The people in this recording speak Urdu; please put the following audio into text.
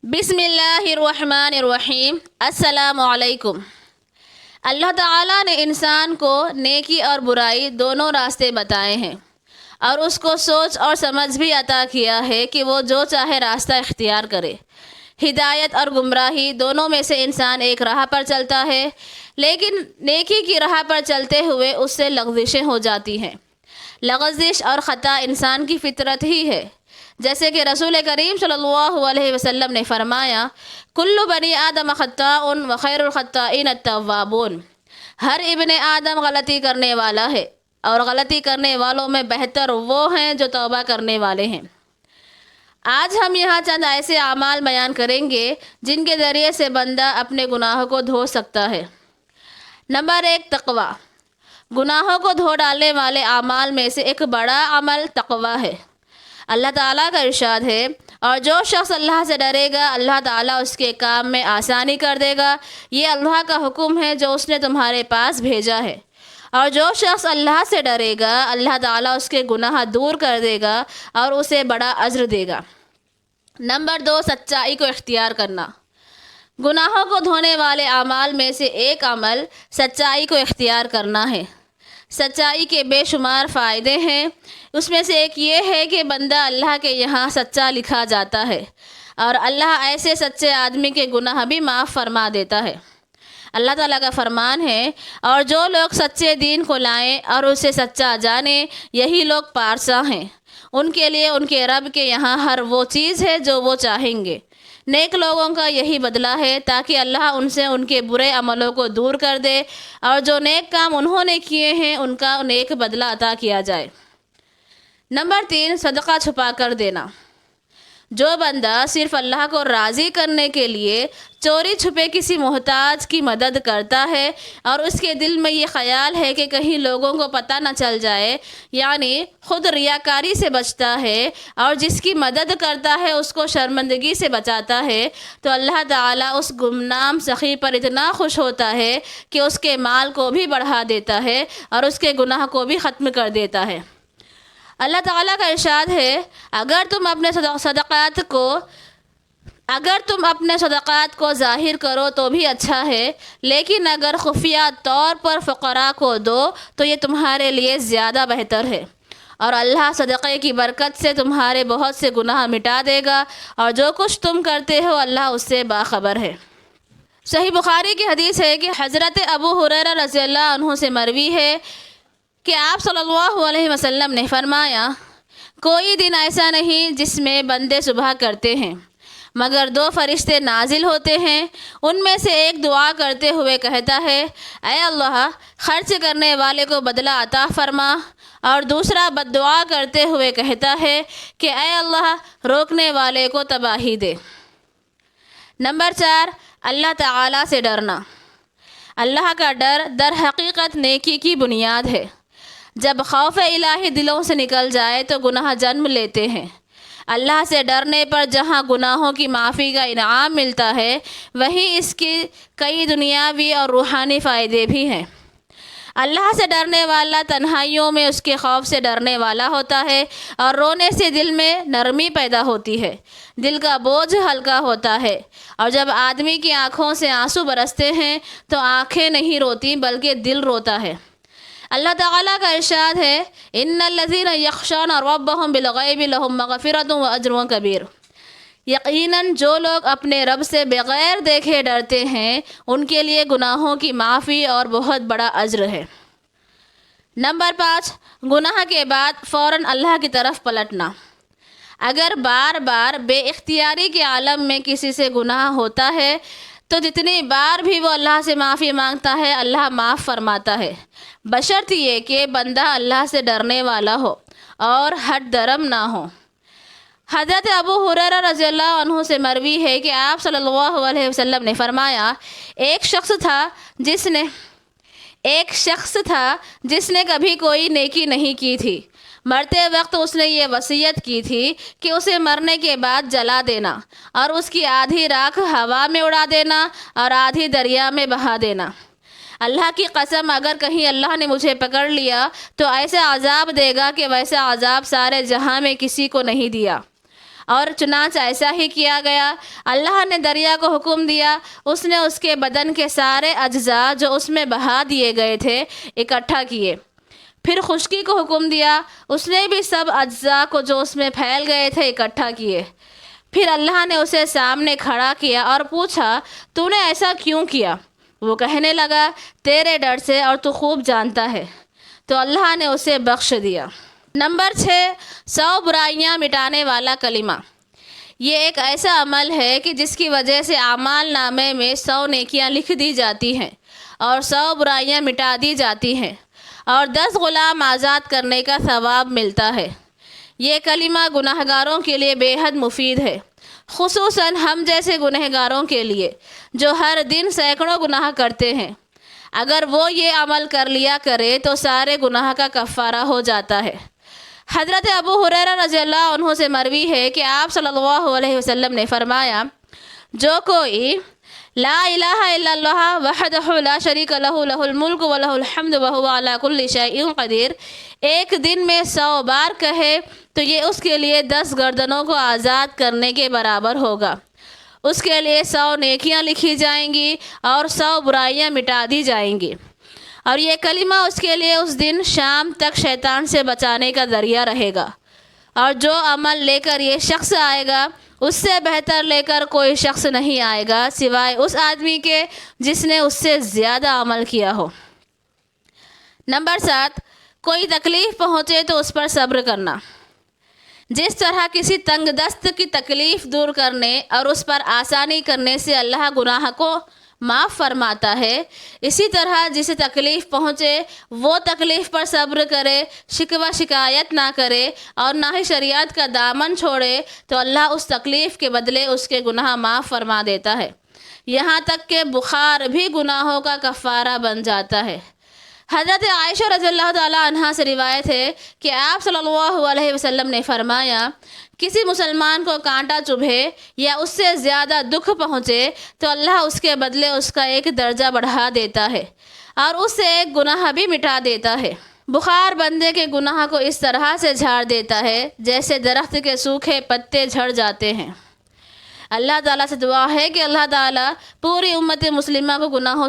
بسم اللہ الرحمن الرحیم۔ السلام علیکم۔ اللہ تعالیٰ نے انسان کو نیکی اور برائی دونوں راستے بتائے ہیں اور اس کو سوچ اور سمجھ بھی عطا کیا ہے کہ وہ جو چاہے راستہ اختیار کرے۔ ہدایت اور گمراہی دونوں میں سے انسان ایک راہ پر چلتا ہے، لیکن نیکی کی راہ پر چلتے ہوئے اس سے لغزشیں ہو جاتی ہیں۔ لغزش اور خطا انسان کی فطرت ہی ہے، جیسے کہ رسول کریم صلی اللہ علیہ وسلم نے فرمایا، کل بنی آدم خطاء وخیر الخطائین التوابون۔ ہر ابن آدم غلطی کرنے والا ہے اور غلطی کرنے والوں میں بہتر وہ ہیں جو توبہ کرنے والے ہیں۔ آج ہم یہاں چند ایسے اعمال بیان کریں گے جن کے ذریعے سے بندہ اپنے گناہوں کو دھو سکتا ہے۔ نمبر 1، تقوی۔ گناہوں کو دھو ڈالنے والے اعمال میں سے ایک بڑا عمل تقوی ہے۔ اللہ تعالیٰ کا ارشاد ہے، اور جو شخص اللہ سے ڈرے گا اللہ تعالیٰ اس کے کام میں آسانی کر دے گا۔ یہ اللہ کا حکم ہے جو اس نے تمہارے پاس بھیجا ہے۔ اور جو شخص اللہ سے ڈرے گا اللہ تعالیٰ اس کے گناہ دور کر دے گا اور اسے بڑا اجر دے گا۔ نمبر 2، سچائی کو اختیار کرنا۔ گناہوں کو دھونے والے اعمال میں سے ایک عمل سچائی کو اختیار کرنا ہے۔ سچائی کے بے شمار فائدے ہیں، اس میں سے ایک یہ ہے کہ بندہ اللہ کے یہاں سچا لکھا جاتا ہے اور اللہ ایسے سچے آدمی کے گناہ بھی معاف فرما دیتا ہے۔ اللہ تعالیٰ کا فرمان ہے، اور جو لوگ سچے دین کو لائیں اور اسے سچا جانیں یہی لوگ پارسا ہیں، ان کے لیے ان کے رب کے یہاں ہر وہ چیز ہے جو وہ چاہیں گے۔ نیک لوگوں کا یہی بدلہ ہے تاکہ اللہ ان سے ان کے برے عملوں کو دور کر دے اور جو نیک کام انہوں نے کیے ہیں ان کا نیک بدلہ عطا کیا جائے۔ نمبر 3، صدقہ چھپا کر دینا۔ جو بندہ صرف اللہ کو راضی کرنے کے لیے چوری چھپے کسی محتاج کی مدد کرتا ہے اور اس کے دل میں یہ خیال ہے کہ کہیں لوگوں کو پتہ نہ چل جائے، یعنی خود ریاکاری سے بچتا ہے اور جس کی مدد کرتا ہے اس کو شرمندگی سے بچاتا ہے، تو اللہ تعالیٰ اس گمنام سخی پر اتنا خوش ہوتا ہے کہ اس کے مال کو بھی بڑھا دیتا ہے اور اس کے گناہ کو بھی ختم کر دیتا ہے۔ اللہ تعالیٰ کا ارشاد ہے، اگر تم اپنے صدقات کو ظاہر کرو تو بھی اچھا ہے، لیکن اگر خفیہ طور پر فقراء کو دو تو یہ تمہارے لیے زیادہ بہتر ہے، اور اللہ صدقے کی برکت سے تمہارے بہت سے گناہ مٹا دے گا، اور جو کچھ تم کرتے ہو اللہ اس سے باخبر ہے۔ صحیح بخاری کی حدیث ہے کہ حضرت ابو ہریرہ رضی اللہ عنہ سے مروی ہے کہ آپ صلی اللہ علیہ وسلم نے فرمایا، کوئی دن ایسا نہیں جس میں بندے صبح کرتے ہیں مگر 2 فرشتے نازل ہوتے ہیں، ان میں سے ایک دعا کرتے ہوئے کہتا ہے، اے اللہ خرچ کرنے والے کو بدلہ عطا فرما، اور دوسرا بد دعا کرتے ہوئے کہتا ہے کہ اے اللہ روکنے والے کو تباہی دے۔ نمبر 4، اللہ تعالیٰ سے ڈرنا۔ اللہ کا ڈر در حقیقت نیکی کی بنیاد ہے۔ جب خوف الہی دلوں سے نکل جائے تو گناہ جنم لیتے ہیں۔ اللہ سے ڈرنے پر جہاں گناہوں کی معافی کا انعام ملتا ہے، وہیں اس کی کئی دنیاوی اور روحانی فائدے بھی ہیں۔ اللہ سے ڈرنے والا تنہائیوں میں اس کے خوف سے ڈرنے والا ہوتا ہے اور رونے سے دل میں نرمی پیدا ہوتی ہے، دل کا بوجھ ہلکا ہوتا ہے، اور جب آدمی کی آنکھوں سے آنسو برستے ہیں تو آنکھیں نہیں روتی بلکہ دل روتا ہے۔ اللہ تعالیٰ کا ارشاد ہے، ان الذین یخشون ربهم بالغیب لهم مغفرۃ واجر کبیر۔ یقیناً جو لوگ اپنے رب سے بغیر دیکھے ڈرتے ہیں ان کے لیے گناہوں کی معافی اور بہت بڑا اجر ہے۔ نمبر 5، گناہ کے بعد فوراً اللہ کی طرف پلٹنا۔ اگر بار بار بے اختیاری کے عالم میں کسی سے گناہ ہوتا ہے تو جتنی بار بھی وہ اللہ سے معافی مانگتا ہے اللہ معاف فرماتا ہے، بشرط یہ کہ بندہ اللہ سے ڈرنے والا ہو اور ہٹ درم نہ ہو۔ حضرت ابو ہریرہ رضی اللہ عنہ سے مروی ہے کہ آپ صلی اللہ علیہ وسلم نے فرمایا، ایک شخص تھا جس نے کبھی کوئی نیکی نہیں کی تھی، مرتے وقت اس نے یہ وصیت کی تھی کہ اسے مرنے کے بعد جلا دینا اور اس کی آدھی راکھ ہوا میں اڑا دینا اور آدھی دریا میں بہا دینا۔ اللہ کی قسم اگر کہیں اللہ نے مجھے پکڑ لیا تو ایسا عذاب دے گا کہ ویسا عذاب سارے جہاں میں کسی کو نہیں دیا، اور چنانچہ ایسا ہی کیا گیا۔ اللہ نے دریا کو حکم دیا، اس نے اس کے بدن کے سارے اجزاء جو اس میں بہا دیے گئے تھے اکٹھا کیے۔ پھر خشکی کو حکم دیا، اس نے بھی سب اجزاء کو جو اس میں پھیل گئے تھے اکٹھا کیے۔ پھر اللہ نے اسے سامنے کھڑا کیا اور پوچھا، تو نے ایسا کیوں کیا؟ وہ کہنے لگا، تیرے ڈر سے، اور تو خوب جانتا ہے۔ تو اللہ نے اسے بخش دیا۔ نمبر 6، 100 برائیاں مٹانے والا کلمہ۔ یہ ایک ایسا عمل ہے کہ جس کی وجہ سے اعمال نامے میں 100 نیکیاں لکھ دی جاتی ہیں اور 100 برائیاں مٹا دی جاتی ہیں اور 10 غلام آزاد کرنے کا ثواب ملتا ہے۔ یہ کلمہ گناہگاروں کے لیے بے حد مفید ہے، خصوصاً ہم جیسے گنہگاروں کے لیے جو ہر دن سینکڑوں گناہ کرتے ہیں۔ اگر وہ یہ عمل کر لیا کرے تو سارے گناہ کا کفارہ ہو جاتا ہے۔ حضرت ابو ہریرہ رضی اللہ عنہ سے مروی ہے کہ آپ صلی اللہ علیہ وسلم نے فرمایا، جو کوئی لا الہ الا اللہ وحدہ لا شریک لہ لہ الملک و لہ الحمد وہو علی کل شیء قدیر ایک دن میں 100 بار کہے تو یہ اس کے لیے 10 گردنوں کو آزاد کرنے کے برابر ہوگا۔ اس کے لیے 100 نیکیاں لکھی جائیں گی اور 100 برائیاں مٹا دی جائیں گی، اور یہ کلمہ اس کے لیے اس دن شام تک شیطان سے بچانے کا ذریعہ رہے گا۔ اور جو عمل لے کر یہ شخص آئے گا اس سے بہتر لے کر کوئی شخص نہیں آئے گا سوائے اس آدمی کے جس نے اس سے زیادہ عمل کیا ہو۔ نمبر 7، کوئی تکلیف پہنچے تو اس پر صبر کرنا۔ جس طرح کسی تنگ دست کی تکلیف دور کرنے اور اس پر آسانی کرنے سے اللہ گناہ کو معاف فرماتا ہے، اسی طرح جسے تکلیف پہنچے وہ تکلیف پر صبر کرے، شکوہ شکایت نہ کرے اور نہ ہی شریعت کا دامن چھوڑے تو اللہ اس تکلیف کے بدلے اس کے گناہ معاف فرما دیتا ہے، یہاں تک کہ بخار بھی گناہوں کا کفارہ بن جاتا ہے۔ حضرت عائشہ رضی اللہ تعالی عنہا سے روایت ہے کہ آپ صلی اللہ علیہ وسلم نے فرمایا، کسی مسلمان کو کانٹا چبھے یا اس سے زیادہ دکھ پہنچے تو اللہ اس کے بدلے اس کا ایک درجہ بڑھا دیتا ہے اور اس سے ایک گناہ بھی مٹا دیتا ہے۔ بخار بندے کے گناہ کو اس طرح سے جھاڑ دیتا ہے جیسے درخت کے سوکھے پتے جھڑ جاتے ہیں۔ اللہ تعالیٰ سے دعا ہے کہ اللہ تعالیٰ پوری امت مسلمہ کو گناہوں